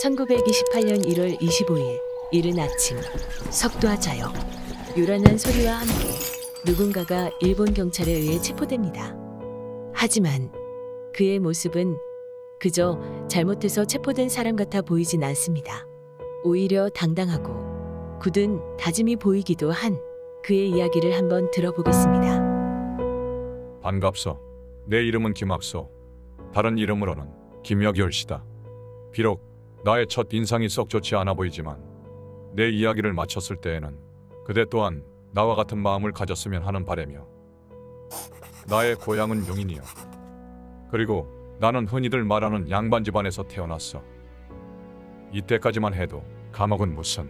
1928년 1월 25일 이른 아침 석도하자역 요란한 소리와 함께 누군가가 일본 경찰에 의해 체포됩니다. 하지만 그의 모습은 그저 잘못해서 체포된 사람 같아 보이진 않습니다. 오히려 당당하고 굳은 다짐이 보이기도 한 그의 이야기를 한번 들어보겠습니다. 반갑소. 내 이름은 김학소. 다른 이름으로는 김여결씨다. 비록 나의 첫 인상이 썩 좋지 않아 보이지만 내 이야기를 마쳤을 때에는 그대 또한 나와 같은 마음을 가졌으면 하는 바라며. 나의 고향은 용인이요. 그리고 나는 흔히들 말하는 양반 집안에서 태어났어. 이때까지만 해도 감옥은 무슨,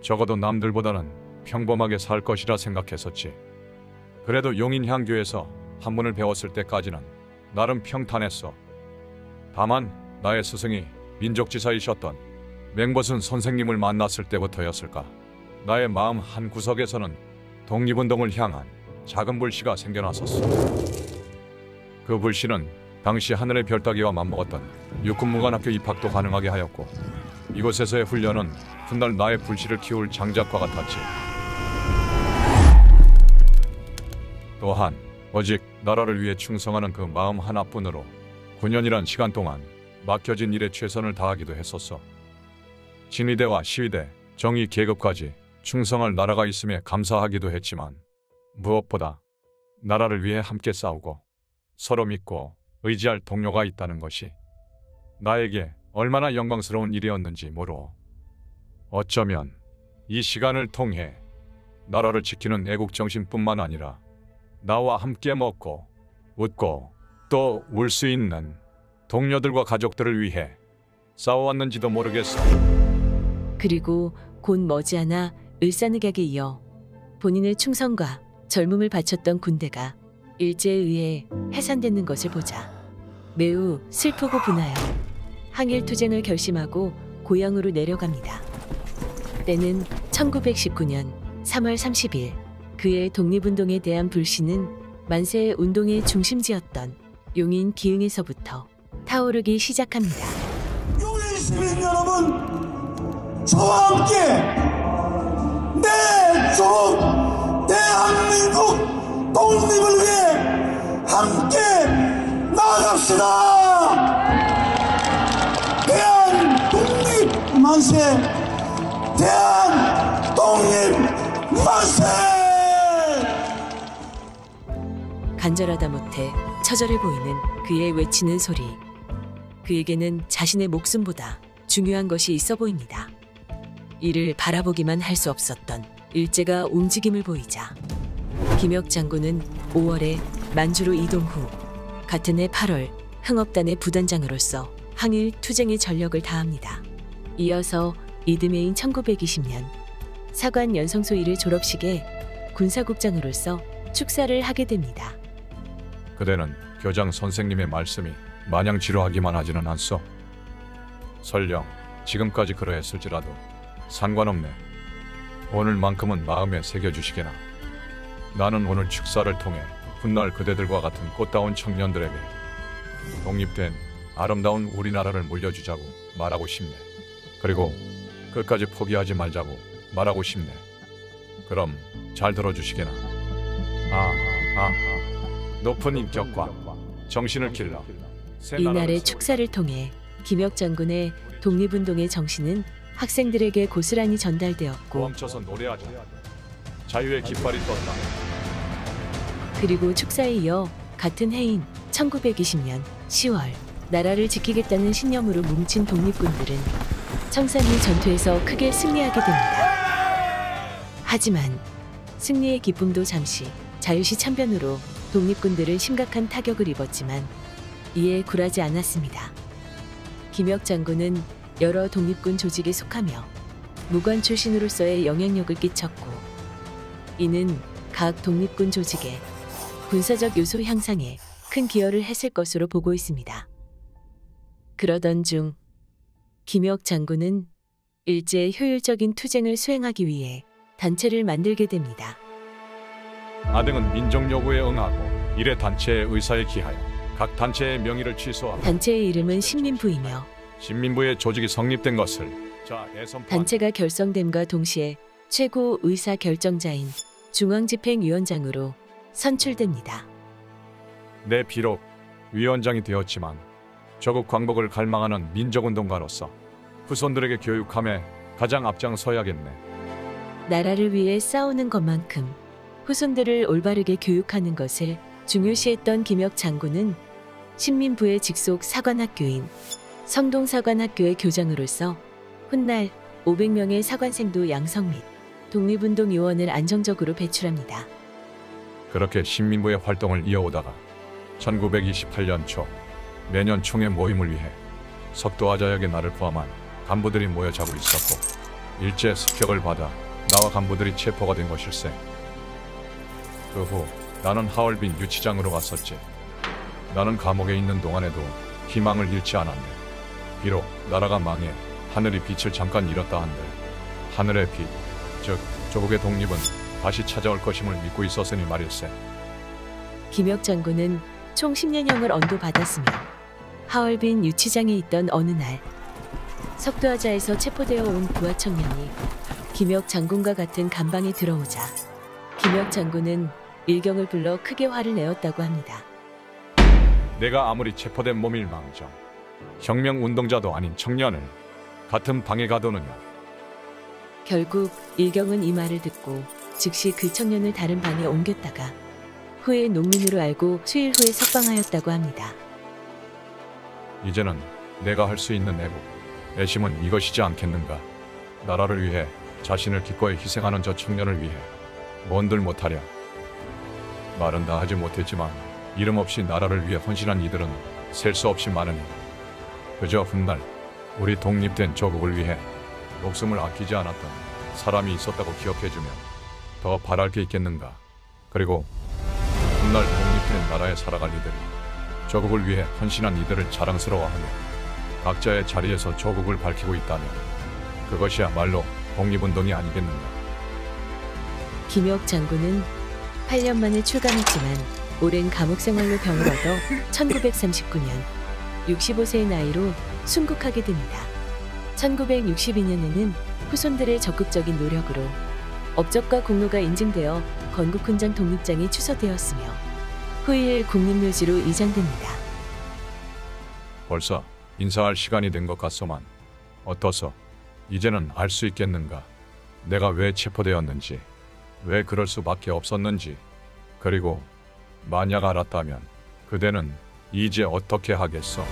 적어도 남들보다는 평범하게 살 것이라 생각했었지. 그래도 용인 향교에서 한문을 배웠을 때까지는 나름 평탄했어. 다만 나의 스승이 민족지사이셨던 맹버슨 선생님을 만났을 때부터였을까, 나의 마음 한 구석에서는 독립운동을 향한 작은 불씨가 생겨났었어. 그 불씨는 당시 하늘의 별 따기와 맞먹었던 육군무관학교 입학도 가능하게 하였고, 이곳에서의 훈련은 훗날 나의 불씨를 키울 장작과 같았지. 또한 오직 나라를 위해 충성하는 그 마음 하나뿐으로 9년이란 시간 동안 맡겨진 일에 최선을 다하기도 했었어. 진위대와 시위대, 정의 계급까지 충성할 나라가 있음에 감사하기도 했지만, 무엇보다 나라를 위해 함께 싸우고 서로 믿고 의지할 동료가 있다는 것이 나에게 얼마나 영광스러운 일이었는지 모르오. 어쩌면 이 시간을 통해 나라를 지키는 애국정신뿐만 아니라 나와 함께 먹고 웃고 또 울 수 있는 동료들과 가족들을 위해 싸워왔는지도 모르겠어. 그리고 곧 머지않아 을사늑약에 이어 본인의 충성과 젊음을 바쳤던 군대가 일제에 의해 해산되는 것을 보자 매우 슬프고 분하여 항일투쟁을 결심하고 고향으로 내려갑니다. 때는 1919년 3월 30일 그의 독립운동에 대한 불씨는 만세의 운동의 중심지였던 용인 기흥에서부터 타오르기 시작합니다. 용인 시민 여러분, 저와 함께 내 조국 대한민국 독립을 위해 함께 나아갑시다. 대한 독립 만세! 대한 독립 만세! 간절하다 못해 처절해 보이는 그의 외치는 소리. 그에게는 자신의 목숨보다 중요한 것이 있어 보입니다. 이를 바라보기만 할 수 없었던 일제가 움직임을 보이자 김혁 장군은 5월에 만주로 이동 후 같은 해 8월 흥업단의 부단장으로서 항일 투쟁에 전력을 다합니다. 이어서 이듬해인 1920년 사관 연성소 1회 졸업식에 군사국장으로서 축사를 하게 됩니다. 그대는 교장 선생님의 말씀이 마냥 지루하기만 하지는 않소. 설령 지금까지 그러했을지라도 상관없네. 오늘만큼은 마음에 새겨주시게나. 나는 오늘 축사를 통해 훗날 그대들과 같은 꽃다운 청년들에게 독립된 아름다운 우리나라를 물려주자고 말하고 싶네. 그리고 끝까지 포기하지 말자고 말하고 싶네. 그럼 잘 들어주시게나. 높은 인격과 정신을 길러 이날의 축사를 통해 김혁 장군의 독립운동의 정신은 학생들에게 고스란히 전달되었고, 멈춰서 노래하자. 자유의 깃발이 떴다. 그리고 축사에 이어 같은 해인 1920년 10월 나라를 지키겠다는 신념으로 뭉친 독립군들은 청산리 전투에서 크게 승리하게 됩니다. 하지만 승리의 기쁨도 잠시 자유시 참변으로 독립군들은 심각한 타격을 입었지만 이에 굴하지 않았습니다. 김혁 장군은 여러 독립군 조직에 속하며 무관 출신으로서의 영향력을 끼쳤고, 이는 각 독립군 조직의 군사적 요소 향상에 큰 기여를 했을 것으로 보고 있습니다. 그러던 중 김혁 장군은 일제의 효율적인 투쟁을 수행하기 위해 단체를 만들게 됩니다. 아등은 민족 요구에 응하고 일의 단체의 의사에 기하여 각 단체의 명의를 취소하고, 단체의 이름은 신민부이며 신민부의 조직이 성립된 것을 단체가 결성됨과 동시에 최고 의사 결정자인 중앙집행위원장으로 선출됩니다. 내 비록 위원장이 되었지만 조국 광복을 갈망하는 민족운동가로서 후손들에게 교육함에 가장 앞장서야겠네. 나라를 위해 싸우는 것만큼 후손들을 올바르게 교육하는 것을 중요시했던 김혁 장군은 신민부의 직속 사관학교인 성동사관학교의 교장으로서 훗날 500명의 사관생도 양성 및 독립운동요원을 안정적으로 배출합니다. 그렇게 신민부의 활동을 이어오다가 1928년 초 매년 총회 모임을 위해 석도하자역의 나를 포함한 간부들이 모여 자고 있었고 일제 습격을 받아 나와 간부들이 체포가 된 것일세. 그 후 나는 하얼빈 유치장으로 갔었지. 나는 감옥에 있는 동안에도 희망을 잃지 않았네. 비록 나라가 망해 하늘이 빛을 잠깐 잃었다 한들 하늘의 빛, 즉 조국의 독립은 다시 찾아올 것임을 믿고 있었으니 말일세. 김혁 장군은 총 10년형을 언도받았으며 하얼빈 유치장에 있던 어느 날 석도하자에서 체포되어 온 부하 청년이 김혁 장군과 같은 감방에 들어오자 김혁 장군은 일경을 불러 크게 화를 내었다고 합니다. 내가 아무리 체포된 몸일 망정 혁명운동자도 아닌 청년을 같은 방에 가두느냐. 결국 일경은 이 말을 듣고 즉시 그 청년을 다른 방에 옮겼다가 후에 농민으로 알고 수일 후에 석방하였다고 합니다. 이제는 내가 할 수 있는 애심은 이것이지 않겠는가. 나라를 위해 자신을 기꺼이 희생하는 저 청년을 위해 뭔들 못하랴. 말은 다 하지 못했지만 이름 없이 나라를 위해 헌신한 이들은 셀 수 없이 많으니 그저 훗날 우리 독립된 조국을 위해 목숨을 아끼지 않았던 사람이 있었다고 기억해주면 더 바랄 게 있겠는가. 그리고 훗날 독립된 나라에 살아갈 이들이 조국을 위해 헌신한 이들을 자랑스러워하며 각자의 자리에서 조국을 밝히고 있다면 그것이야말로 독립운동이 아니겠는가. 김혁 장군은 8년 만에 출감했지만 오랜 감옥 생활로 병을 얻어 1939년 65세의 나이로 순국하게 됩니다. 1962년에는 후손들의 적극적인 노력으로 업적과 공로가 인증되어 건국훈장 독립장이 추서되었으며 후일 국립묘지로 이장됩니다. 벌써 인사할 시간이 된 것 같소만 어떠소? 이제는 알 수 있겠는가? 내가 왜 체포되었는지, 왜 그럴 수밖에 없었는지, 그리고 만약 알았다면 그대는 이제 어떻게 하겠소?